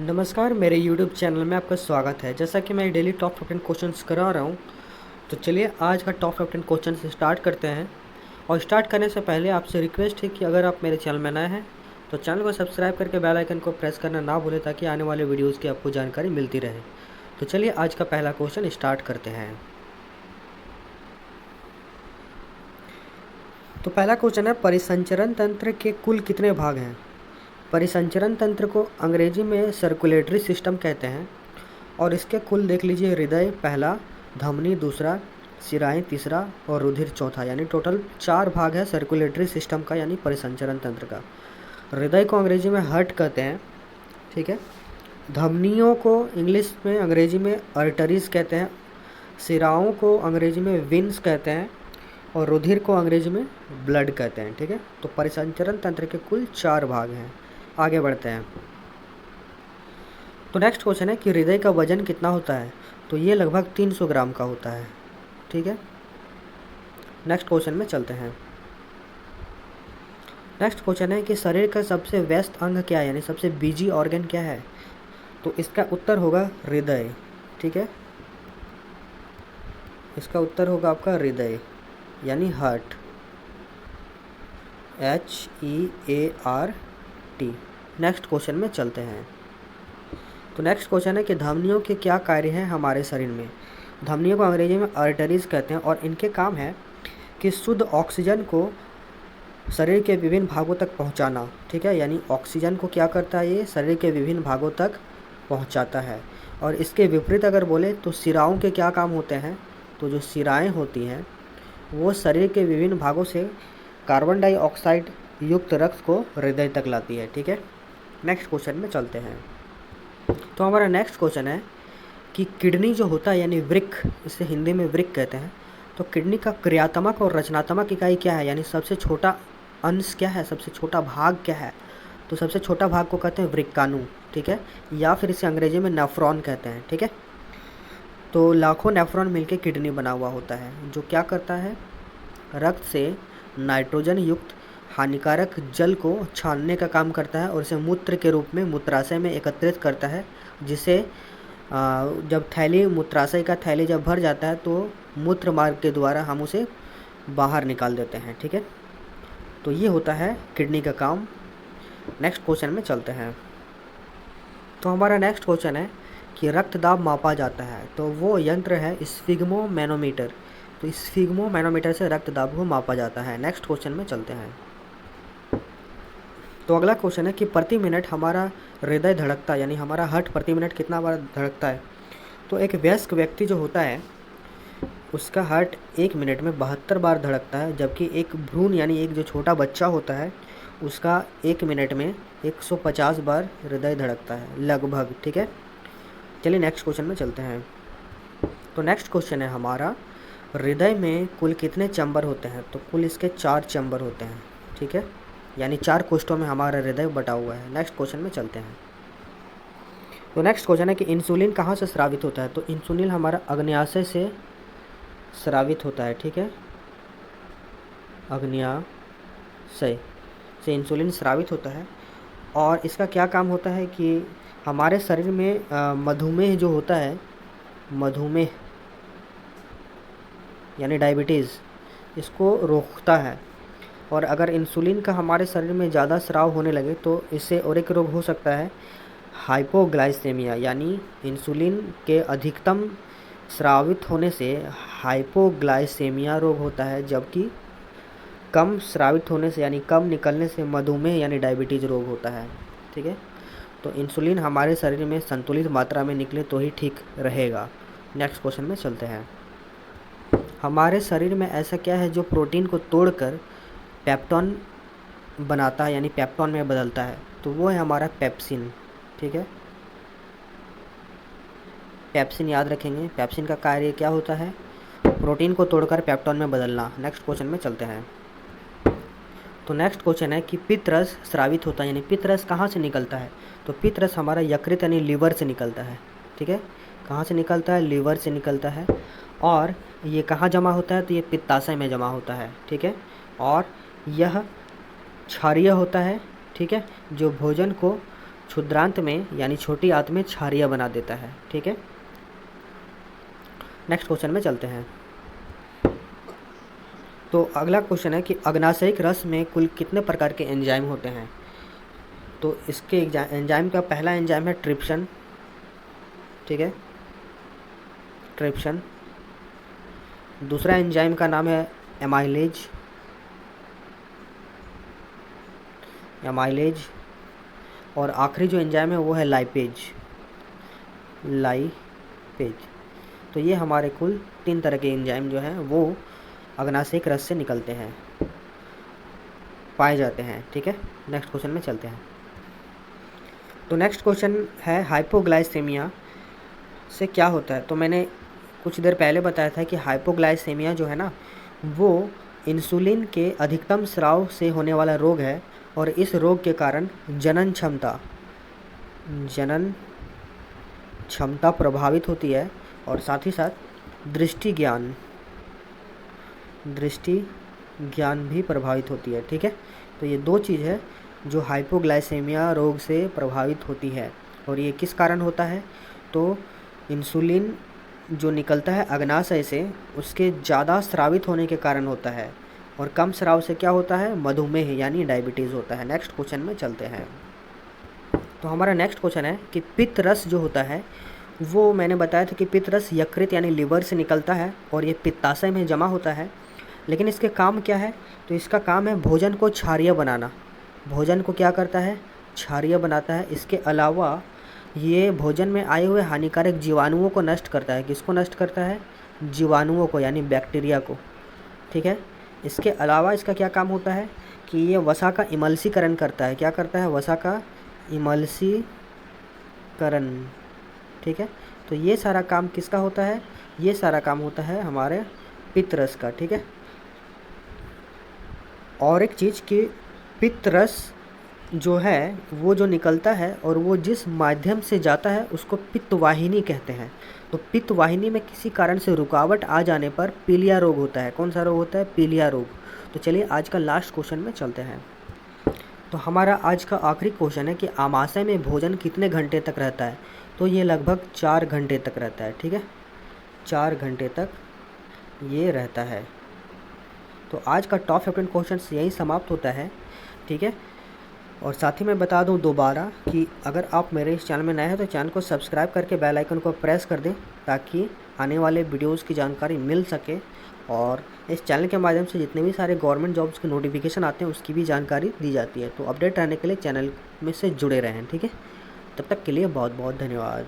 नमस्कार, मेरे YouTube channel में आपका स्वागत है। जैसा कि मैं डेली टॉप 15 क्वेश्चंस करा रहा हूँ, तो चलिए आज का टॉप 15 क्वेश्चंस स्टार्ट करते हैं। और स्टार्ट करने से पहले आपसे रिक्वेस्ट है कि अगर आप मेरे चैनल में नए हैं तो चैनल को सब्सक्राइब करके बेल आइकन को प्रेस करना ना भूलें, ताकि आने वाले वीडियोज़ की आपको जानकारी मिलती रहे। तो चलिए आज का पहला क्वेश्चन स्टार्ट करते हैं। तो पहला क्वेश्चन है, परिसंचरण तंत्र के कुल कितने भाग हैं? परिसंचरण तंत्र को अंग्रेजी में सर्कुलेटरी सिस्टम कहते हैं और इसके कुल देख लीजिए, हृदय पहला, धमनी दूसरा, शिराएँ तीसरा और रुधिर चौथा, यानी टोटल 4 भाग है सर्कुलेटरी सिस्टम का, यानी परिसंचरण तंत्र का। हृदय को अंग्रेजी में हार्ट कहते हैं, ठीक है। धमनियों को इंग्लिश में अंग्रेजी में आर्टरीज कहते हैं, शिराओं को अंग्रेजी में वेन्स कहते हैं और रुधिर को अंग्रेजी में ब्लड कहते हैं, ठीक है। तो परिसंचरण तंत्र के कुल 4 भाग हैं। आगे बढ़ते हैं। तो नेक्स्ट क्वेश्चन है कि हृदय का वजन कितना होता है? तो ये लगभग 300 ग्राम का होता है, ठीक है। नेक्स्ट क्वेश्चन में चलते हैं। नेक्स्ट क्वेश्चन है कि शरीर का सबसे व्यस्त अंग क्या है, यानी सबसे बिजी ऑर्गन क्या है? तो इसका उत्तर होगा हृदय, ठीक है। इसका उत्तर होगा आपका हृदय, यानी हार्ट, HEART। नेक्स्ट क्वेश्चन में चलते हैं। तो नेक्स्ट क्वेश्चन है कि धमनियों के क्या कार्य हैं हमारे शरीर में? धमनियों को अंग्रेजी में आर्टरीज कहते हैं और इनके काम है कि शुद्ध ऑक्सीजन को शरीर के विभिन्न भागों तक पहुंचाना, ठीक है। यानी ऑक्सीजन को क्या करता है, ये शरीर के विभिन्न भागों तक पहुंचाता है। और इसके विपरीत अगर बोले तो शिराओं के क्या काम होते हैं? तो जो शिराएँ होती हैं वो शरीर के विभिन्न भागों से कार्बन डाइऑक्साइड युक्त रक्त को हृदय तक लाती है, ठीक है। नेक्स्ट क्वेश्चन में चलते हैं। तो हमारा नेक्स्ट क्वेश्चन है कि किडनी जो होता है, यानी वृक्क, इसे हिंदी में वृक्क कहते हैं। तो किडनी का क्रियात्मक और रचनात्मक इकाई क्या है, यानी सबसे छोटा अंश क्या है, सबसे छोटा भाग क्या है? तो सबसे छोटा भाग को कहते हैं वृक्काणु, ठीक है, या फिर इसे अंग्रेजी में नेफ्रॉन कहते हैं, ठीक है। तो लाखों नेफ्रॉन मिलकर किडनी बना हुआ होता है, जो क्या करता है, रक्त से नाइट्रोजन युक्त हानिकारक जल को छानने का काम करता है और इसे मूत्र के रूप में मूत्राशय में एकत्रित करता है, जिसे जब थैली मूत्राशय का थैली जब भर जाता है तो मूत्र मार्ग के द्वारा हम उसे बाहर निकाल देते हैं, ठीक है। तो ये होता है किडनी का काम। नेक्स्ट क्वेश्चन में चलते हैं। तो हमारा नेक्स्ट क्वेश्चन है कि रक्तदाब मापा जाता है, तो वो यंत्र है स्फिग्मोमैनोमीटर। तो स्फिग्मोमैनोमीटर से रक्तदाब को मापा जाता है। नेक्स्ट क्वेश्चन में चलते हैं। तो अगला क्वेश्चन है कि प्रति मिनट हमारा हृदय धड़कता है, यानी हमारा हार्ट प्रति मिनट कितना बार धड़कता है? तो एक वयस्क व्यक्ति जो होता है उसका हार्ट 1 मिनट में 72 बार धड़कता है, जबकि एक भ्रूण यानी एक जो छोटा बच्चा होता है उसका 1 मिनट में 150 बार हृदय धड़कता है लगभग, ठीक है। चलिए नेक्स्ट क्वेश्चन में चलते हैं। तो नेक्स्ट क्वेश्चन है हमारा, हृदय में कुल कितने चैम्बर होते हैं? तो कुल इसके 4 चैम्बर होते हैं, ठीक है, यानी 4 कोष्ठों में हमारा हृदय बटा हुआ है। नेक्स्ट क्वेश्चन में चलते हैं। तो नेक्स्ट क्वेश्चन है कि इंसुलिन कहाँ से स्रावित होता है? तो इंसुलिन हमारा अग्न्याशय से स्रावित होता है, ठीक है, अग्न्याशय से इंसुलिन स्रावित होता है। और इसका क्या काम होता है कि हमारे शरीर में मधुमेह जो होता है, मधुमेह यानी डायबिटीज़, इसको रोकता है। और अगर इंसुलिन का हमारे शरीर में ज़्यादा स्राव होने लगे तो इससे और एक रोग हो सकता है, हाइपोग्लाइसेमिया, यानी इंसुलिन के अधिकतम स्रावित होने से हाइपोग्लाइसेमिया रोग होता है, जबकि कम स्रावित होने से यानी कम निकलने से मधुमेह यानी डायबिटीज़ रोग होता है, ठीक है। तो इंसुलिन हमारे शरीर में संतुलित मात्रा में निकले तो ही ठीक रहेगा। नेक्स्ट क्वेश्चन में चलते हैं। हमारे शरीर में ऐसा क्या है जो प्रोटीन को तोड़कर पेप्टोन बनाता है, यानी पेप्टोन में बदलता है? तो वो है हमारा पेप्सिन, ठीक है। पेप्सिन याद रखेंगे, पेप्सिन का कार्य क्या होता है, प्रोटीन को तोड़कर पेप्टोन में बदलना। नेक्स्ट क्वेश्चन में चलते हैं। तो नेक्स्ट क्वेश्चन है कि पित्तरस स्रावित होता है, यानी पित्तरस कहाँ से निकलता है? तो पित्तरस हमारा यकृत यानी लीवर से निकलता है, ठीक है। कहाँ से निकलता है? लीवर से निकलता है। और ये कहाँ जमा होता है? तो ये पित्ताशय में जमा होता है, ठीक है। और यह क्षारीय होता है, ठीक है, जो भोजन को क्षुद्रांत में यानी छोटी आंत में क्षारीय बना देता है। ठीक है, नेक्स्ट क्वेश्चन में चलते हैं। तो अगला क्वेश्चन है कि अग्नाशयिक रस में कुल कितने प्रकार के एंजाइम होते हैं। तो इसके एंजाइम का पहला एंजाइम है ट्रिप्सन। ठीक है, ट्रिप्सन। दूसरा एंजाइम का नाम है एमाइलेज। एमाइलेज। और आखिरी जो एंजाइम है वो है लाइपेज। लाइपेज। तो ये हमारे कुल 3 तरह के एंजाइम जो हैं वो अग्नाशयिक रस से निकलते हैं, पाए जाते हैं। ठीक है, नेक्स्ट क्वेश्चन में चलते हैं। तो नेक्स्ट क्वेश्चन है हाइपोग्लाइसेमिया से क्या होता है। तो मैंने कुछ देर पहले बताया था कि हाइपोग्लाइसेमिया जो है ना वो इंसुलिन के अधिकतम स्राव से होने वाला रोग है और इस रोग के कारण जनन क्षमता प्रभावित होती है और साथ ही साथ दृष्टि ज्ञान भी प्रभावित होती है। ठीक है, तो ये 2 चीज़ है जो हाइपोग्लाइसेमिया रोग से प्रभावित होती है। और ये किस कारण होता है, तो इंसुलिन जो निकलता है अग्नाशय से उसके ज़्यादा स्रावित होने के कारण होता है और कम स्राव से क्या होता है, मधुमेह यानी डायबिटीज़ होता है। नेक्स्ट क्वेश्चन में चलते हैं। तो हमारा नेक्स्ट क्वेश्चन है कि पित्त रस जो होता है वो मैंने बताया था कि पित्त रस यकृत यानी लिवर से निकलता है और ये पित्ताशय में जमा होता है। लेकिन इसके काम क्या है, तो इसका काम है भोजन को क्षारीय बनाना। भोजन को क्या करता है, क्षारीय बनाता है। इसके अलावा ये भोजन में आए हुए हानिकारक जीवाणुओं को नष्ट करता है। किसको नष्ट करता है, जीवाणुओं को यानी बैक्टीरिया को। ठीक है, इसके अलावा इसका क्या काम होता है कि ये वसा का इमल्सीकरण करता है। क्या करता है, वसा का इमल्सीकरण। ठीक है, तो ये सारा काम किसका होता है, ये सारा काम होता है हमारे पित्त रस का। ठीक है, और एक चीज़ कि पित्त रस जो है वो जो निकलता है और वो जिस माध्यम से जाता है उसको पित्तवाहिनी कहते हैं। तो पित्तवाहिनी में किसी कारण से रुकावट आ जाने पर पीलिया रोग होता है। कौन सा रोग होता है, पीलिया रोग। तो चलिए आज का लास्ट क्वेश्चन में चलते हैं। तो हमारा आज का आखिरी क्वेश्चन है कि आमाशय में भोजन कितने घंटे तक रहता है। तो ये लगभग 4 घंटे तक रहता है। ठीक है, 4 घंटे तक ये रहता है। तो आज का टॉप 15 क्वेश्चन यही समाप्त होता है। ठीक है, और साथ ही मैं बता दूं दोबारा कि अगर आप मेरे इस चैनल में नए हैं तो चैनल को सब्सक्राइब करके बेल आइकन को प्रेस कर दें ताकि आने वाले वीडियोस की जानकारी मिल सके और इस चैनल के माध्यम से जितने भी सारे गवर्नमेंट जॉब्स के नोटिफिकेशन आते हैं उसकी भी जानकारी दी जाती है। तो अपडेट रहने के लिए चैनल में से जुड़े रहें। ठीक है, तब तक के लिए बहुत बहुत धन्यवाद।